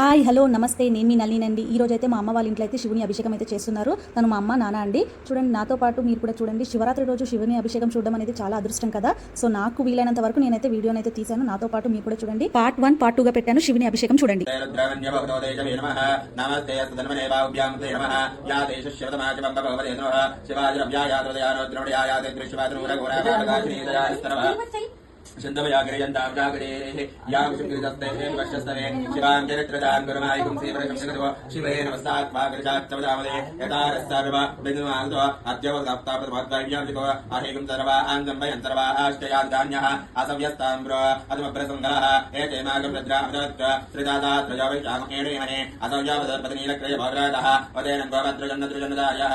Hi hello నమస్తే, నేను మీ నళినండి. ఈ రోజు అయితే మా అమ్మ వాళ్ళ ఇంట్లో అయితే శివుని అభిషేకం అయితే చేస్తున్నారు. తను మా అమ్మ నాన్న అండి. చూడండి, నాతో పాటు మీరు కూడా చూడండి. శివరాత్రి రోజు శివుని అభిషేకం చూడడం అనేది చాలా అదృష్టం కదా. సో నాకు వీలైనంత వరకు నేనైతే వీడియోని అయితే తీశాను. నాతో పాటు మీరు కూడా చూడండి. పార్ట్ 1 పార్ట్ 2 గా పెట్టాను శివుని అభిషేకం చూడండి. शन्दमयाग्रयन्ताब्जाग्रेः यागुशङ्कृतस्तेः वश्यस्तवे शिवां चरित्रजां गुरुमायिकुं श्रीपरशंसकतो शिवे नमस्तात्माग्रजात्तवदामदे यतारस्सर्व बिन्दुमागतो अद्यवसप्तापदमद्वैव्यामिको अहेकुं सर्वा आङ्गम्बयन्तर्वा आष्टयाद्धान्यः असव्यस्ताम्ब्रो अदमप्रसङ्गलः एतेमागं रद्रामदत्त श्रीदादात्रजावैशामहेणेमहे असव्यावदत्पतिनीलक्रय भवरातः वदेनं गोपत्रजन्नत्रजन्नदायः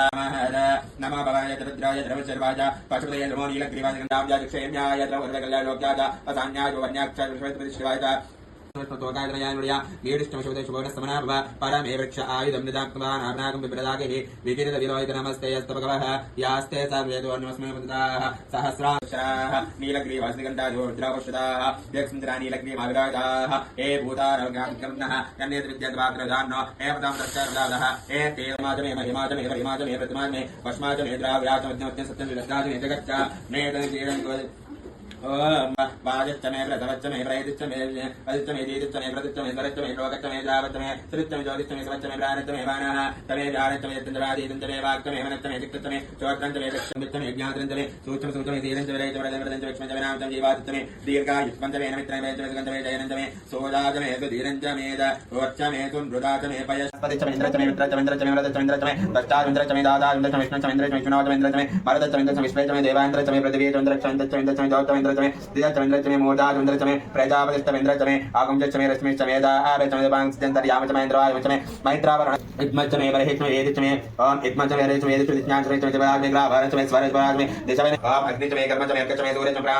नमः भवाय रुद्राय द्रवशर्वाय पशुपतये नमो नीलग्रीवाजगन्धाब्जादिक्षेम्याय द्रवकल्याणोक्याय असान्याय वन्याक्षाय विश्वप्रतिष्ठाय परमे वृक्ष आयुधं निदाक्तवानाग्ं विप्रदागे विकिरित विलोहित नमस्ते यस्तभगवः यास्ते सर्वेदोन्नमस्मै मुदिताः सहस्राक्षराः नीलग्रीवासनिगन्धाधोर्द्रावशदाः यक्ष्मन्द्रा नीलग्रीवाविराजाः हे भूतारगामिकर्णः कन्येतृद्यद्वाग्रजान्नो हे पदां दर्शर्दादः हे ते माजमे महिमाजमे परिमाजमे प्रतिमाजमे वश्माजमे द्राव्याजमज्ञमज्ञ सत्यं विलग्नाजमे जगच्च मेदनिजीरं ओम वाजच्चमे प्रथमच्चमे प्रयदिच्चमे अदिच्चमे दीदिच्चमे प्रतिच्चमे स्वरच्चमे श्लोकच्चमे द्रावच्चमे सृच्चमे ज्योतिच्चमे स्वच्चमे प्राणच्चमे वानः तमे व्याणच्चमे यत्तन्द्रादीदञ्चमे वाक्चमे वनच्चमे चिक्तच्चमे चोत्रञ्चमे दक्षञ्चमे ज्ञात्रञ्चमे सूक्ष्मसूत्रमे धीरञ्चमे रैचमे विक्ष्मञ्चमे नामञ्चमे जीवादिच्चमे दीर्घायुष्मञ्चमे नमित्रमे वेचमे जयनञ्चमे सोजाचमे सुधीरञ्चमे ओच्चमे सुनृदाचमे पयस्पतिच्चमे इन्द्रच्चमे मित्रच्चमे इन्द्रच्चमे वरदच्चमे इन्द्रच्चमे दष्टाचमे दादाचमे विष्णुच्चमे इन्द्रच्चमे विष्णुनाचमे इन्द्रच्चमे भरतच्चमे इन्द्रच्चमे विश्वेच्चमे देवान्द्रच्चमे पृथिवीचन्द्रच्चमे इन्द्रच्चमे दौतमे दिदचमे मूर्धाचमे प्रजापतिष्ठमेन्द्रचमे आगुंचमे रश्मिश्चमे दाचमे पांचन्तर्यामचमे इन्द्रवायुचमे मैत्रावरण इद्मचमे वरहिचमे एदिचमे ओम इद्मचमे हरिचमे एदिचमे ज्ञानचमे जवाग्निग्राभरणचमे स्वरजवाग्नि दिशमे ओम अग्निचमे कर्मचमे अर्कचमे सूर्यचमे